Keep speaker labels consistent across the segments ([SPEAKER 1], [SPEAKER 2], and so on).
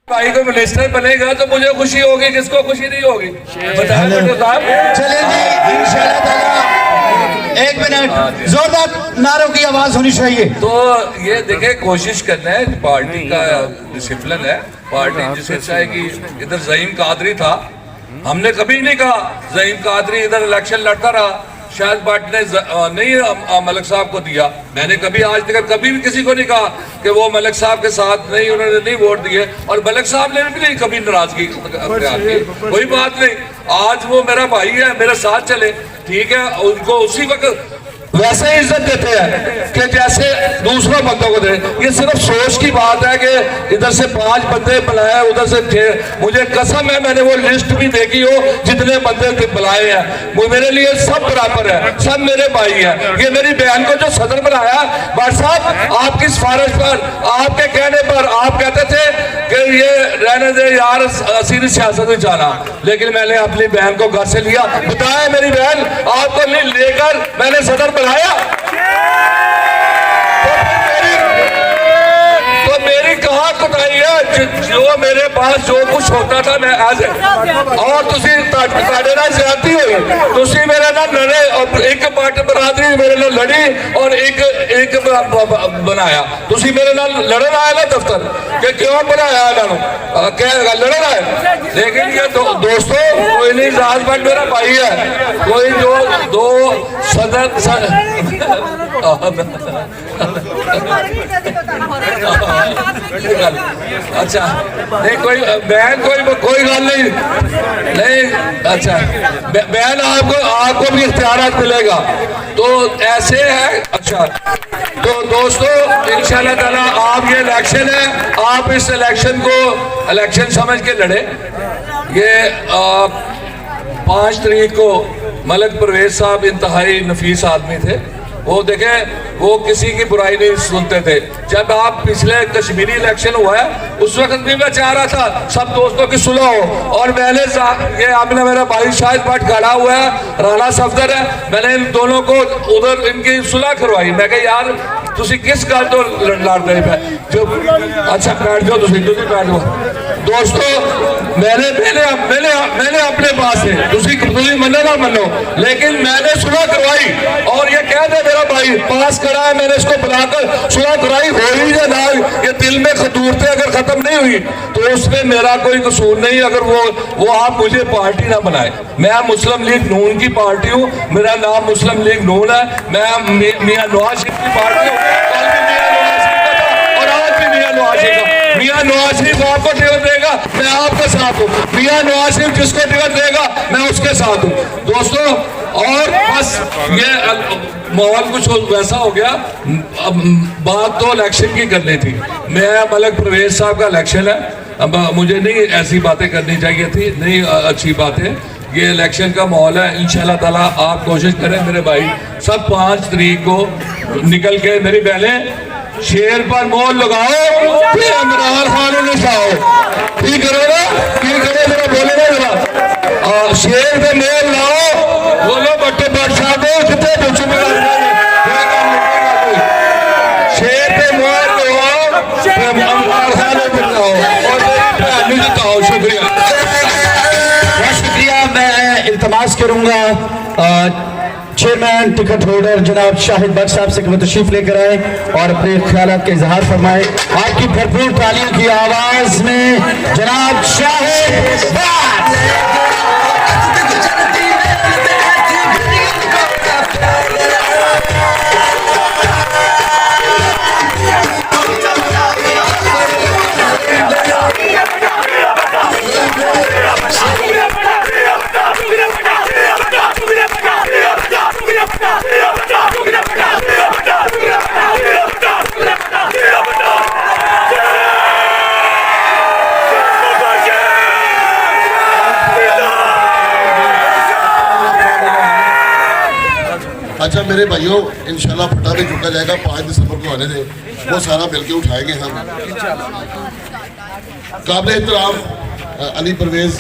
[SPEAKER 1] भाई को मिनिस्टर बनेगा तो मुझे खुशी होगी, किसको खुशी नहीं होगी? बताएं डॉक्टर साहब।
[SPEAKER 2] चलेंगे इंशाल्लाह ताला। एक मिनट, जोरदार नारों की आवाज होनी चाहिए।
[SPEAKER 1] तो ये देखे, कोशिश करना है, पार्टी का डिसिप्लिन है, पार्टी जिसे चाहेगी। इधर ज़हीम कादरी था, हमने कभी नहीं कहा ज़हीम कादरी इधर इलेक्शन लड़ता रहा, शायद पार्टी ने नहीं मलिक साहब को दिया। मैंने कभी आज तक कभी भी किसी को नहीं कहा कि वो मलिक साहब के साथ नहीं, उन्होंने नहीं वोट दिए, और मलिक साहब ने भी नहीं कभी नाराजगी की। कोई बात नहीं, आज वो मेरा भाई है, मेरे साथ चले, ठीक है। उनको उसी वक्त वैसे ही इज्जत देते हैं कि जैसे दूसरों बंदों को दे। ये सिर्फ सोच की बात है कि इधर से 5 बंदे बुलाए, उधर से 6। मुझे कसम है, मैंने वो लिस्ट भी देखी हो जितने बंदे बुलाए हैं, वो मेरे लिए सब बराबर है, सब मेरे भाई हैं। ये मेरी बहन को जो सदर बनाया, भाट साहब आपकी सिफारिश पर, आपके कहने पर, आप कहते थे कि ये रहने दे यार, सीधी सियासत में जाना, लेकिन मैंने अपनी बहन को घर से लिया, बताया मेरी बहन आपको नहीं लेकर मैंने सदर बनाया। तो मेरी कहाँ कुटाई है? जो मेरे पास जो कुछ होता था मैं आज, और तुसी ताड़े ना ज्यादती हुई, तुसी मेरे ना लड़े, और एक पार्टी बरादरी मेरे नाल लड़ी और एक बनाया। तुसी मेरे नाल लड़न आया ना दफ्तर कि क्यों बनाया इन्होंने, क्या लड़न आए? लेकिन ये दोस्तों, कोई नहीं, राजभट मेरा भाई है, कोई जो दो सदन अच्छा नहीं, कोई गल नहीं। अच्छा बहन, आपको भी इख्तियारात मिलेगा, तो ऐसे है। अच्छा तो दोस्तों, इंशाल्लाह ताला आप, ये इलेक्शन है, आप इस इलेक्शन को इलेक्शन समझ के लड़े। ये 5 तारीख को मलिक परवेज साहब इंतहाई नफीस आदमी थे, वो देखे, वो किसी की बुराई नहीं सुनते थे। जब आप पिछले कश्मीरी इलेक्शन हुआ है, उस वक्त भी मैं चाह रहा था सब दोस्तों की सुलह हो, और मैंने ये आपने मेरा भाई शाहिद भट्ट खड़ा हुआ है, राणा सफदर है, मैंने इन दोनों को उधर इनकी सुलह करवाई। मैं कहा यार तुसी किस गल तो लड़ते हैं जो? अच्छा बैठ जाओ, तुसी बैठ जाओ। दोस्तों मैंने अपने पास है, तुसी मनो ना मनो, लेकिन मैंने सुलह करवाई, और ये कह दे मेरा भाई पास करा है, मैंने इसको बुलाकर सुलह कराई, हो ही या ना, ये दिल में खतूरतें अगर खत्म नहीं हुई तो उसमें मेरा कोई कसूर नहीं। अगर वो आप मुझे पार्टी ना बनाए, मैं मुस्लिम लीग नून की पार्टी हूँ, मेरा नाम मुस्लिम लीग नून है, मैं मियां नवाज शरीफ की पार्टी हूँ, कल भी मियां नवाज शरीफ का था और आज भी मियां नवाज शरीफ का। मियां नवाज शरीफ आपको टिकट देगा, मैं आपके साथ हूँ। मियां नवाज शरीफ जिसको टिकट देगा, मैं उसके साथ हूँ। दोस्तों, और बस ये माहौल कुछ वैसा हो गया, अब बात तो इलेक्शन की करनी थी। मैं मलिक परवेज साहब का इलेक्शन है, अब मुझे नहीं ऐसी बातें करनी चाहिए थी, नहीं अच्छी बातें। ये इलेक्शन का माहौल है, इंशाल्लाह ताला आप कोशिश करें मेरे भाई, सब 5 तारीख को निकल के मेरी बहनें शेर पर मोहर लगाओ, फिर इमरान खान उन्हें चाहो, ठीक करो ना, ठीक करो मेरा बोले ना जरा, शेर पे मोहर लाओ, बोलो बट्टे बादशाह को कितने पूछो मेरा शेर पे मोहर लगाओ, इमरान खान को जिताओ और मेरी बहन को जिताओ। शुक्रिया,
[SPEAKER 2] बहुत शुक्रिया। मैं इल्तमास करूंगा चेयरमैन टिकट होल्डर जनाब शाहिद भट्ट साहब से वो तशरीफ लेकर आए और अपने ख्यालात का इजहार फरमाए। आपकी भरपूर तालियों की आवाज में जनाब शाहिद भट्ट।
[SPEAKER 3] अच्छा मेरे भाइयों, इंशाल्लाह फटा भी चुका जाएगा, 5 दिसंबर को आने दें, वो सारा मिलके उठाएंगे हम। काबिल एहतराम अली परवेज,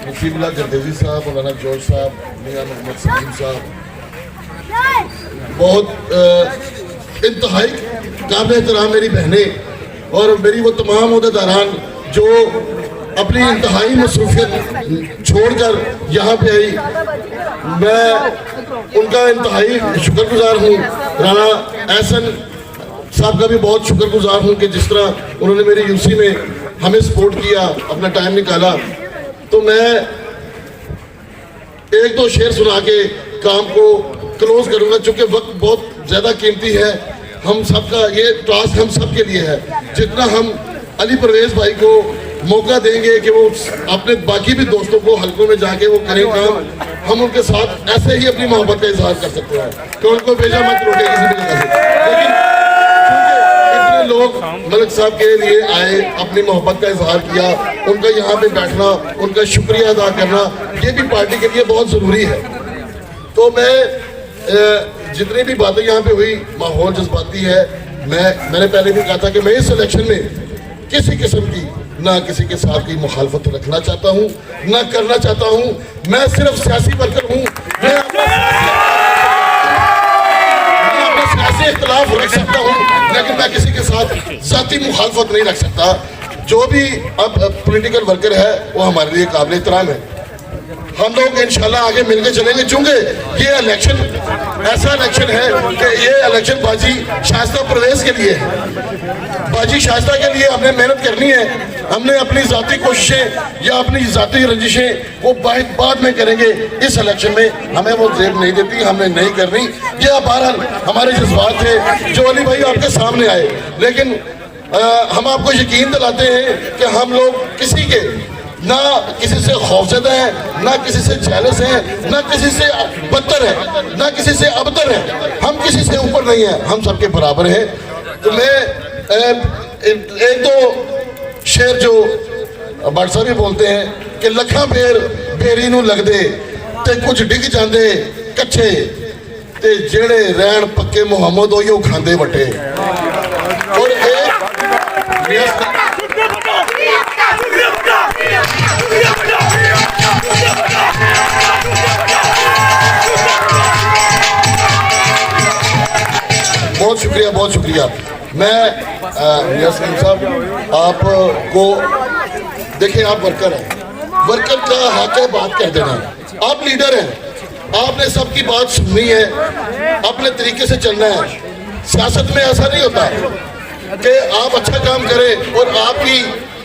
[SPEAKER 3] मुफीमुल्लाह जरदेजी साहब, मौलाना जॉर्ज साहब, मियां मोहम्मद सलीम साहब, बहुत इंतहाई काबिल एहतराम मेरी बहनें और मेरी वो तमाम अहदेदारान जो अपनी इंतहाई मसरूफियत छोड़कर यहाँ पे आई, मैं उनका इंतहाई शुक्रगुजार हूँ। राना एहसन साहब का भी बहुत शुक्रगुजार हूँ कि जिस तरह उन्होंने मेरी यूसी में हमें सपोर्ट किया, अपना टाइम निकाला। तो मैं एक दो शेर सुना के काम को क्लोज करूँगा, चूँकि वक्त बहुत ज़्यादा कीमती है। हम सबका ये टास्क हम सब के लिए है। जितना हम अली परवेज़ भाई को मौका देंगे कि वो अपने बाकी भी दोस्तों को हल्कों में जाके वो करें काम, हम उनके साथ ऐसे ही अपनी मोहब्बत का इजहार कर सकते हैं कि उनको भेजा मत रोके किसी भी जगह से। लेकिन इतने लोग मलिक साहब के लिए आए, अपनी मोहब्बत का इजहार किया, उनका यहाँ पे बैठना, उनका शुक्रिया अदा करना, ये भी पार्टी के लिए बहुत ज़रूरी है। तो मैं जितनी भी बातें यहाँ पे हुई, माहौल जज्बाती है। मैंने पहले भी कहा था कि मैं इस इलेक्शन में किसी किस्म की ना किसी के साथ की मुखालफत रखना चाहता हूँ, ना करना चाहता हूँ। मैं सिर्फ सियासी वर्कर हूँ। मैं अपना सियासी इख्तिलाफ रख सकता हूँ, लेकिन मैं किसी के साथ जाती मुखालफत नहीं रख सकता। जो भी अब पॉलिटिकल वर्कर है वो हमारे लिए काबिल एहतराम है। हम लोग इंशाल्लाह आगे मिलकर चलेंगे, चूंकि ये इलेक्शन ऐसा इलेक्शन है कि ये इलेक्शन बाजी शाइस्ता परवेज़ के लिए है। बाजी शाइस्ता के लिए हमने मेहनत करनी है। हमने अपनी ज़ाती कोशिशें या अपनी ज़ाती रंजिशें वो बाद में करेंगे। इस इलेक्शन में हमें वो जेब नहीं देती, हमने नहीं करनी। ये बहरहाल हमारे जज्बात थे जो अली भाई आपके सामने आए। लेकिन हम आपको यकीन दिलाते हैं कि हम लोग किसी के ना किसी से खौफजदा है, ना किसी से जेलस है, ना किसी से बदतर है, ना किसी से अबतर है। हम किसी से ऊपर नहीं है, हम सबके बराबर हैं। तो मैं एक दो शेर जो भट्ट साहब भी बोलते हैं कि लखा बेर बेरी नूं लगदे ते कुछ डिग जांदे कच्चे ते जेड़े रैन पक्के मुहम्मद ओहिओ खांदे वटे। और बहुत शुक्रिया, बहुत शुक्रिया। मैं यासीन साहब आपको देखिए, आप वर्कर हैं, वर्कर का हक है बात कह देना। आप लीडर हैं, आपने सबकी बात सुननी है, अपने तरीके से चलना है। सियासत में ऐसा नहीं होता कि आप अच्छा काम करें और आपकी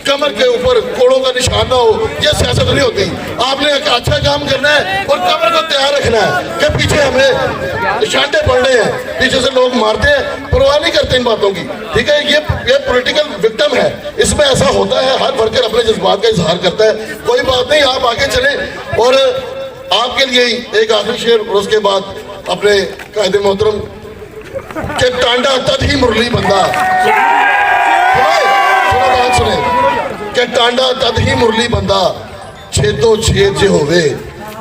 [SPEAKER 3] कमर के ऊपर कोड़ों का निशान ना हो। यह सियासत नहीं होती। आपने अच्छा काम करना है और कमर को तैयार रखना है कि पीछे हमें निशाने पड़ने हैं, पीछे से लोग मारते हैं, परवाह नहीं करते इन बातों की। ठीक है, ये पॉलिटिकल विक्टिम है, इसमें ऐसा होता है। हर वर्कर अपने जज्बात का इजहार करता है, कोई बात नहीं, आप आगे चलें। और आपके लिए एक आखिरी शेर और उसके बाद अपने कायदे मोहतरम के टांडा तद ही मुरली बंदा सुने कि टांडा तद ही मुरली बंदा छेदो छेद जे होवे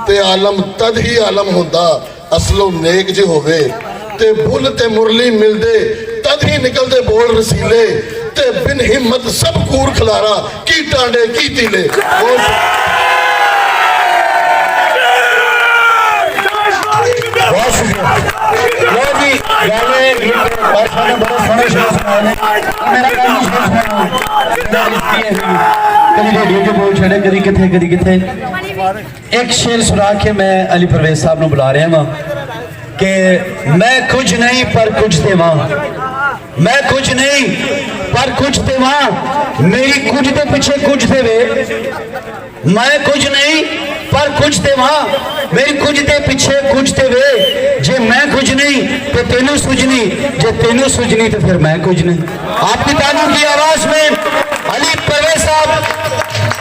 [SPEAKER 3] ते आलम तद ही आलम होंदा असलो नेक जे होवे ते बुल ते मुरली मिलदे तद ही निकलदे बोल रसीले ते बिन हिम्मत सब कूर खलारा की टांडे की तीले।
[SPEAKER 2] बहुत शुक्रिया। लो जी, गाने और खाने बड़े सोने शेर सुनाए। मेरा काम कभी रेडियो के बोल छड़े, कभी किथे। एक शेर सुना के मैं अली परवेज़ साहब ने बुला रहा हूँ कि मैं कुछ नहीं पर कुछ थे वहाँ, मैं कुछ नहीं पर कुछ थे वहाँ, मेरी कुछ दे पीछे कुछ थे वे। मैं कुछ नहीं पर कुछ थे वहाँ, मेरी कुछ दे पीछे कुछ थे वे। जे मैं कुछ नहीं तो तेनू सुझनी, जे तेनू सुझनी तो फिर मैं कुछ नहीं। आपकी तालियों की आवाज में अली परवेज़ साहब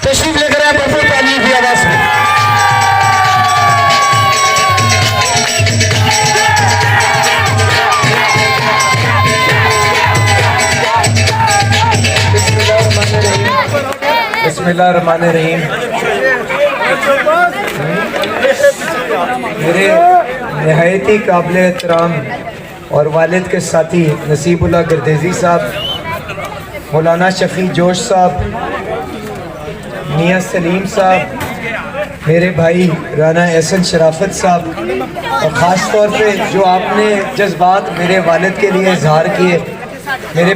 [SPEAKER 2] तशरीफ लेकर आए, भरपूर तालियों की आवाज में।
[SPEAKER 4] बिस्मिल्लाहिर्रहमानिर्रहीम। मेरे नहायती काबिल एहतराम और वालिद के साथी नसीबुल्लाह गर्देजी साहब, मौलाना शफी जोश साहब, मियाँ सलीम साहब, मेरे भाई राना एहसन शराफत साहब, और ख़ास तौर पे जो आपने जज्बात मेरे वालिद के लिए इजहार किए, मेरे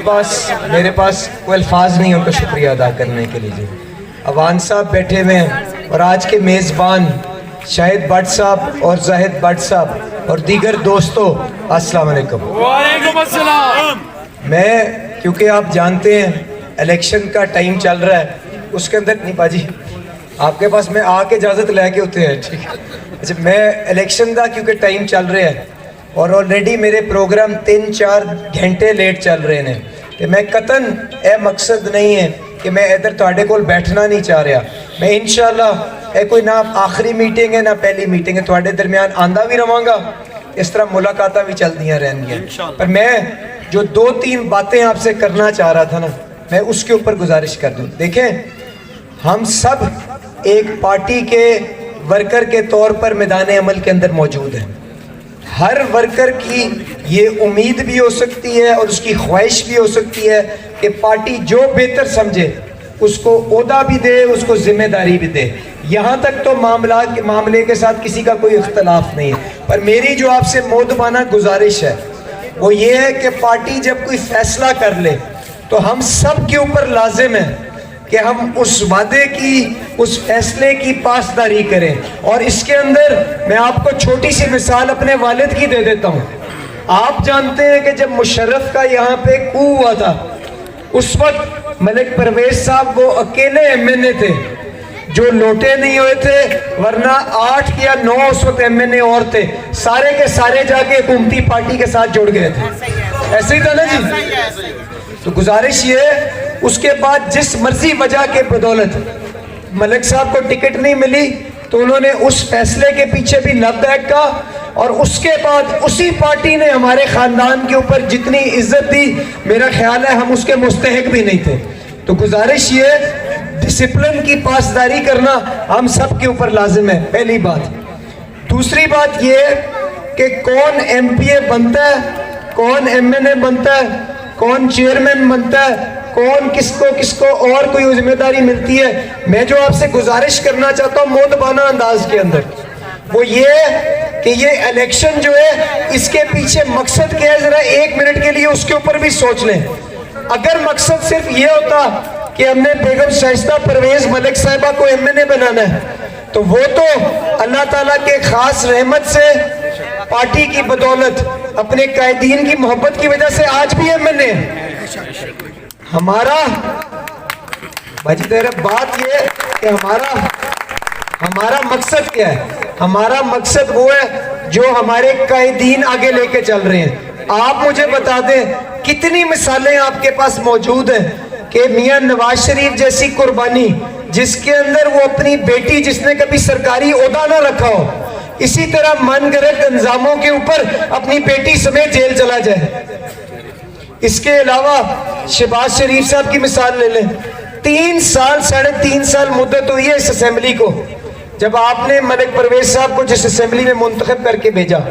[SPEAKER 4] पास कोई अल्फाज नहीं उनका शुक्रिया अदा करने के लिए जी। अवान साहब बैठे हुए हैं और आज के मेज़बान शाहिद भट्ट साहब और जाहिद भट्ट साहब और दीगर दोस्तों, अस्सलाम वालेकुम।
[SPEAKER 5] वालेकुम अस्सलाम।
[SPEAKER 4] मैं, क्योंकि आप जानते हैं इलेक्शन का टाइम चल रहा है, उसके अंदर नहीं बाजी आपके पास मैं आके इजाज़त लेके होते हैं, ठीक है। अच्छा, मैं इलेक्शन का क्योंकि टाइम चल रहा है और ऑलरेडी मेरे प्रोग्राम 3-4 घंटे लेट चल रहे हैं कि मैं कतन ए मकसद नहीं है कि मैं इधर तुहाडे कोल बैठना नहीं चाह रहा। मैं इंशाल्लाह ए कोई ना आखिरी मीटिंग है ना पहली मीटिंग है, तुहाडे दरमियान आंदा भी रवांगा, इस तरह मुलाकातां भी चलदियां रहनगियां। पर मैं जो 2-3 बातें आपसे करना चाह रहा था ना, मैं उसके ऊपर गुजारिश कर दूं। देखें, हम सब एक पार्टी के वर्कर के तौर पर मैदान अमल के अंदर मौजूद हैं। हर वर्कर की ये उम्मीद भी हो सकती है और उसकी ख्वाहिश भी हो सकती है कि पार्टी जो बेहतर समझे उसको ओहदा भी दे, उसको जिम्मेदारी भी दे। यहाँ तक तो मामले के साथ किसी का कोई इख्तलाफ नहीं है, पर मेरी जो आपसे मोदबाना गुजारिश है वो ये है कि पार्टी जब कोई फैसला कर ले तो हम सब के ऊपर लाजिम है कि हम उस वादे की, उस फैसले की पासदारी करें। और इसके अंदर मैं आपको छोटी सी मिसाल अपने वालिद की दे देता हूँ। आप जानते हैं कि जब मुशर्रफ का यहाँ पे कू हुआ था, उस वक्त मलिक परवेज साहब वो अकेले एमएनए थे जो लोटे नहीं हुए थे, वरना 8 या 9 उस वक्त एमएनए और थे, सारे के सारे जाके हुकूमती पार्टी के साथ जुड़ गए थे। ऐसे ही था ना जी। तो गुजारिश ये, उसके बाद जिस मर्जी वजह के बदौलत मलिक साहब को टिकट नहीं मिली तो उन्होंने उस फैसले के पीछे भी लबैक का, और उसके बाद उसी पार्टी ने हमारे खानदान के ऊपर जितनी इज्जत दी, मेरा ख्याल है हम उसके मुस्तहिक भी नहीं थे। तो गुजारिश ये, डिसिप्लिन की पासदारी करना हम सब के ऊपर लाजिम है, पहली बात। दूसरी बात ये कि कौन एमपीए बनता है, कौन एमएनए बनता है, कौन चेयरमैन बनता है, कौन किसको और कोई जिम्मेदारी मिलती है, मैं जो आपसे गुजारिश करना चाहता हूँ मोदबाना अंदाज के अंदर, वो ये कि ये इलेक्शन जो है इसके पीछे मकसद क्या है, जरा 1 मिनट के लिए उसके ऊपर भी सोच लें। अगर मकसद सिर्फ ये होता कि हमने बेगम शाइस्ता परवेज मलिक साहिबा को एमएनए बनाना है, तो वो तो अल्लाह ताला के खास रहमत से पार्टी की बदौलत अपने कायदीन की मोहब्बत की वजह से आज भी एमएनए हमारा भाजी तेरा बात ये कि हमारा मकसद क्या है। हमारा मकसद वो है जो हमारे कायदीन आगे लेके चल रहे हैं। आप मुझे बता दें कितनी मिसालें आपके पास मौजूद हैं कि मियां नवाज शरीफ जैसी कुर्बानी, जिसके अंदर वो अपनी बेटी, जिसने कभी सरकारी ओहदा ना रखा हो, इसी तरह मनगढ़ंत इंजामों के ऊपर अपनी बेटी समेत जेल चला जाए। इसके अलावा शहबाज शरीफ साहब की मिसाल ले लें। 3 साल 3.5 साल मुद्दत हुई है इस असेंबली को, जब आपने मलिक परवेज साहब को जिस असेंबली में मुंतखब करके भेजा।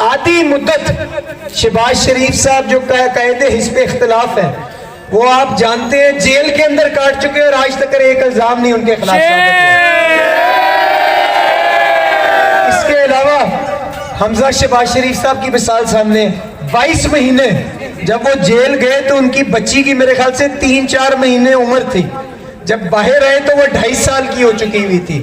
[SPEAKER 4] आधी मुद्दत शहबाज शरीफ साहब जो कायदे हिस्ब इख्तिलाफ है वो आप जानते हैं जेल के अंदर काट चुके और आज तक एक इल्जाम नहीं उनके खिलाफ साबित हुआ। इसके अलावा हमजा शहबाज शरीफ साहब की मिसाल सामने, 22 महीने जब वो जेल गए तो उनकी बच्ची की मेरे ख्याल से 3-4 महीने उम्र थी, जब बाहर आए तो वो 2.5 साल की हो चुकी हुई थी।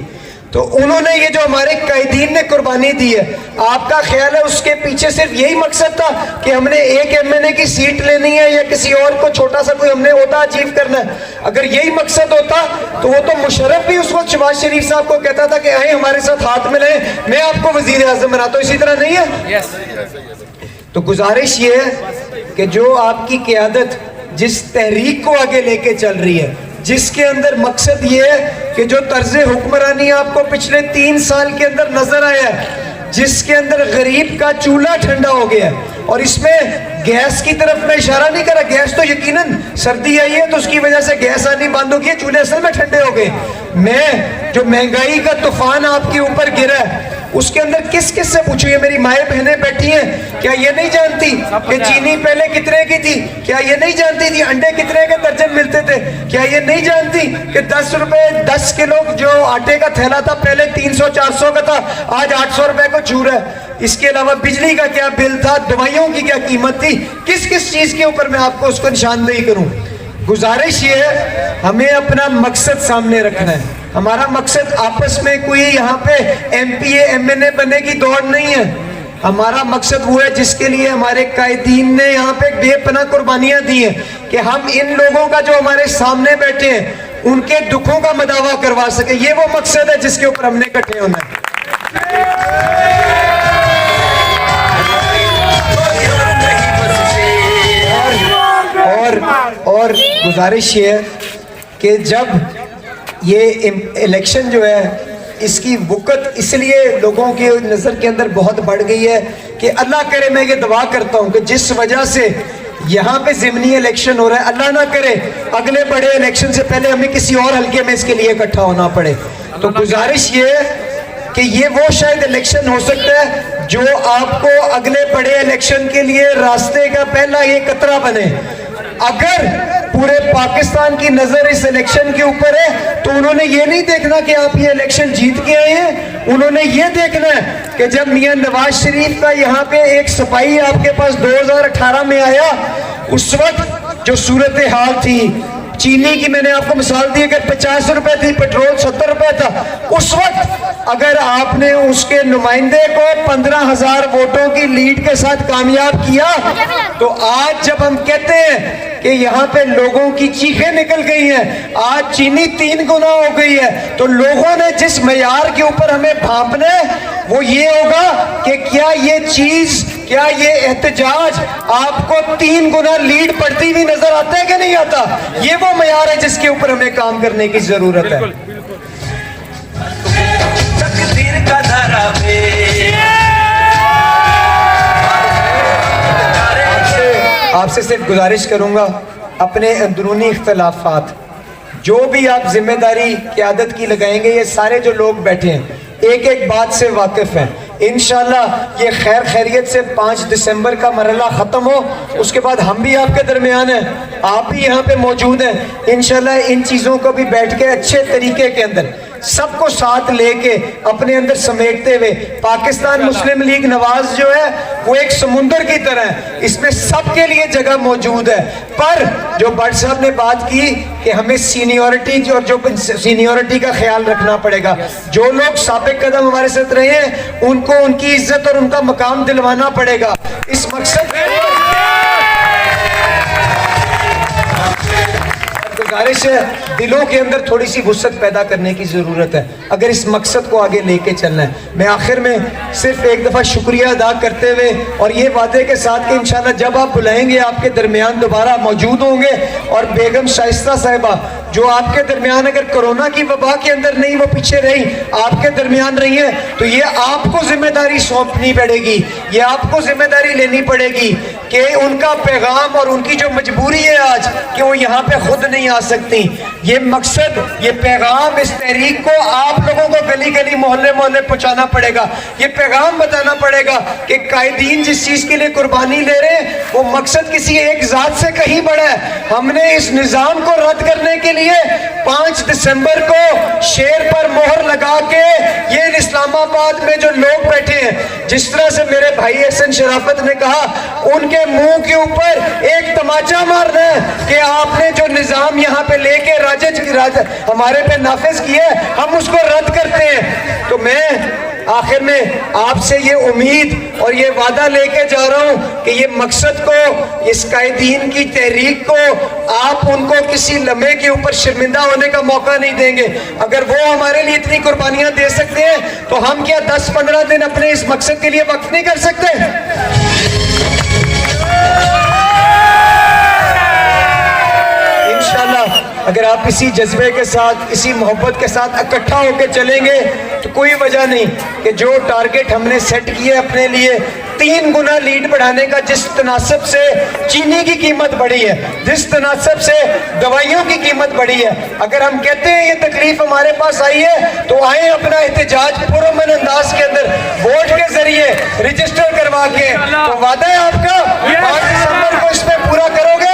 [SPEAKER 4] तो उन्होंने ये जो हमारे कायदीन ने कुर्बानी दी है, आपका ख्याल है उसके पीछे सिर्फ यही मकसद था कि हमने एक एमएनए की सीट लेनी है या किसी और को छोटा सा कोई हमने ओहदा अचीव करना है? अगर यही मकसद होता तो वो तो मुशर्रफ भी उस वक्त शहबाज शरीफ साहब को कहता था कि आए हमारे साथ हाथ मिलाएं, मैं आपको वजीर आजम बनाता हूँ। इसी तरह नहीं है? तो गुजारिश ये है कि जो आपकी क़यादत जिस तहरीक को आगे लेके चल रही है, जिसके अंदर मकसद ये है कि जो तर्ज हुक्मरानी आपको पिछले 3 साल के अंदर नजर आया है, जिसके अंदर गरीब का चूल्हा ठंडा हो गया है, और इसमें गैस की तरफ मैं इशारा नहीं कर रहा, गैस तो यकीनन सर्दी आई है तो उसकी वजह से गैस आनी बंद हो गई, चूल्हे असल में ठंडे हो गए। मैं जो महंगाई का तूफान आपके ऊपर गिरा है उसके अंदर किस किस से पूछू, ये मेरी माएँ बहनें बैठी हैं, क्या ये नहीं जानती कि चीनी पहले कितने की थी? क्या ये नहीं जानती थी अंडे कितने के दर्जन मिलते थे? क्या ये नहीं जानती कि 10 रुपए 10 किलो जो आटे का थैला था पहले 300-400 का था, आज 800 रुपए को छू रहा है? इसके अलावा बिजली का क्या बिल था, दवाइयों की क्या कीमत थी, किस किस चीज के ऊपर मैं आपको उसको निशानदेही करूं। गुजारिश ये है, हमें अपना मकसद सामने रखना है। हमारा मकसद आपस में कोई यहाँ पे MPA MNA बनने की दौड़ नहीं है। हमारा मकसद वो है जिसके लिए हमारे कायदीन ने यहाँ पे बेपनाह कुर्बानियां दी हैं कि हम इन लोगों का जो हमारे सामने बैठे हैं उनके दुखों का मदावा करवा सके। ये वो मकसद है जिसके ऊपर हमने इकट्ठे होना है। और गुजारिश ये है कि जब ये इलेक्शन जो है इसकी वक़्त इसलिए लोगों की नज़र के अंदर बहुत बढ़ गई है कि अल्लाह करे, मैं ये दुआ करता हूँ कि जिस वजह से यहाँ पे ज़िमनी इलेक्शन हो रहा है, अल्लाह ना करे अगले बड़े इलेक्शन से पहले हमें किसी और हल्के में इसके लिए इकट्ठा होना पड़े। तो गुजारिश ये है कि ये वो शायद इलेक्शन हो सकता है जो आपको अगले बड़े इलेक्शन के लिए रास्ते का पहला ये कतरा बने। अगर पूरे पाकिस्तान की नजर इस इलेक्शन के ऊपर है तो उन्होंने ये नहीं देखना कि आप ये इलेक्शन जीत के आए हैं, उन्होंने ये देखना है कि जब मियां नवाज शरीफ का यहाँ पे एक सिपाही आपके पास 2018 में आया, उस वक्त जो सूरत हाल थी, चीनी की मैंने आपको मिसाल दी, अगर 50 रुपए थी, पेट्रोल 70 रुपए था, उस वक्त अगर आपने उसके नुमाइंदे को 15,000 वोटों की लीड के साथ कामयाब किया, तो आज जब हम कहते हैं कि यहाँ पे लोगों की चीखें निकल गई हैं, आज चीनी 3 गुना हो गई है, तो लोगों ने जिस मयार के ऊपर हमें भांपना है वो ये होगा कि क्या ये चीज, क्या ये एहतजाज आपको 3 गुना लीड पड़ती हुई नजर आता है कि नहीं आता? ये वो मयार है जिसके ऊपर हमें काम करने की जरूरत है। आपसे सिर्फ गुजारिश करूंगा, अपने अंदरूनी इख्तलाफात जो भी आप जिम्मेदारी क़यादत की लगाएंगे, ये सारे जो लोग बैठे हैं एक एक बात से वाकिफ हैं। इंशाल्लाह ये खैर खैरियत से 5 दिसंबर का मरहला ख़त्म हो, उसके बाद हम भी आपके दरमियान हैं, आप भी यहाँ पे मौजूद हैं। इंशाल्लाह इन चीज़ों को भी बैठ के अच्छे तरीके के अंदर सबको साथ लेके अपने अंदर समेटते हुए, पाकिस्तान मुस्लिम लीग नवाज जो है वो एक समुंदर की तरह है, इसमें सबके लिए जगह मौजूद है। पर जो भट्ट साहब ने बात की कि हमें सीनियोरिटी और जो सीनियोरिटी का ख्याल रखना पड़ेगा, जो लोग साबिक कदम हमारे साथ रहे हैं उनको उनकी इज्जत और उनका मकाम दिलवाना पड़ेगा। इस मकसद गुजारिश है, दिलों के अंदर थोड़ी सी वुसअत पैदा करने की ज़रूरत है अगर इस मकसद को आगे लेके चलना है। मैं आखिर में सिर्फ एक दफ़ा शुक्रिया अदा करते हुए और ये वादे के साथ कि इंशाल्लाह जब आप बुलाएंगे आपके दरमियान दोबारा मौजूद होंगे, और बेगम शाइस्ता साहिबा जो आपके दरमियान अगर कोरोना की वबा के अंदर नहीं, वो पीछे रही, आपके दरमियान रही है, तो ये आपको जिम्मेदारी सौंपनी पड़ेगी, ये आपको जिम्मेदारी लेनी पड़ेगी कि उनका पैगाम और उनकी जो मजबूरी है आज कि वो यहाँ पे खुद नहीं आ सकती, ये मकसद, ये पैगाम, इस तहरीक को आप लोगों को गली गली मोहल्ले मोहल्ले पहुँचाना पड़ेगा। ये पैगाम बताना पड़ेगा कि कायदीन जिस चीज़ के लिए कुर्बानी ले रहे हैं वो मकसद किसी एक ज़ात से कहीं बड़ा है। हमने इस निज़ाम को रद्द करने के लिए 5 दिसंबर को शेर पर मोहर लगा के ये इस्लामाबाद में जो लोग बैठे हैं, जिस तरह से मेरे भाई एहसन शराफत ने कहा, उनके मुंह के ऊपर एक तमाचा मारना है कि आपने जो निज़ाम यहाँ पे लेके हमारे पे नाफिज किया है, हम उसको रद्द करते हैं। तो मैं आखिर में आपसे ये उम्मीद और ये वादा लेके जा रहा हूँ कि ये मकसद को, इस कायदीन की तहरीक को आप उनको किसी लम्हे के ऊपर शर्मिंदा होने का मौका नहीं देंगे। अगर वो हमारे लिए इतनी कुर्बानियां दे सकते हैं तो हम क्या 10-15 दिन अपने इस मकसद के लिए वक्त नहीं कर सकते? अगर आप इसी जज्बे के साथ, इसी मोहब्बत के साथ इकट्ठा होकर चलेंगे तो कोई वजह नहीं कि जो टारगेट हमने सेट किए अपने लिए 3 गुना लीड बढ़ाने का, जिस तनासब से चीनी की कीमत बढ़ी है, जिस तनासब से दवाइयों की कीमत बढ़ी है, अगर हम कहते हैं ये तकलीफ हमारे पास आई है तो आए अपना एहतजाज पुरअमन अंदाज के अंदर वोट के जरिए रजिस्टर करवा के। तो वादा है आपका 5 दिसंबर को इसमें पूरा करोगे?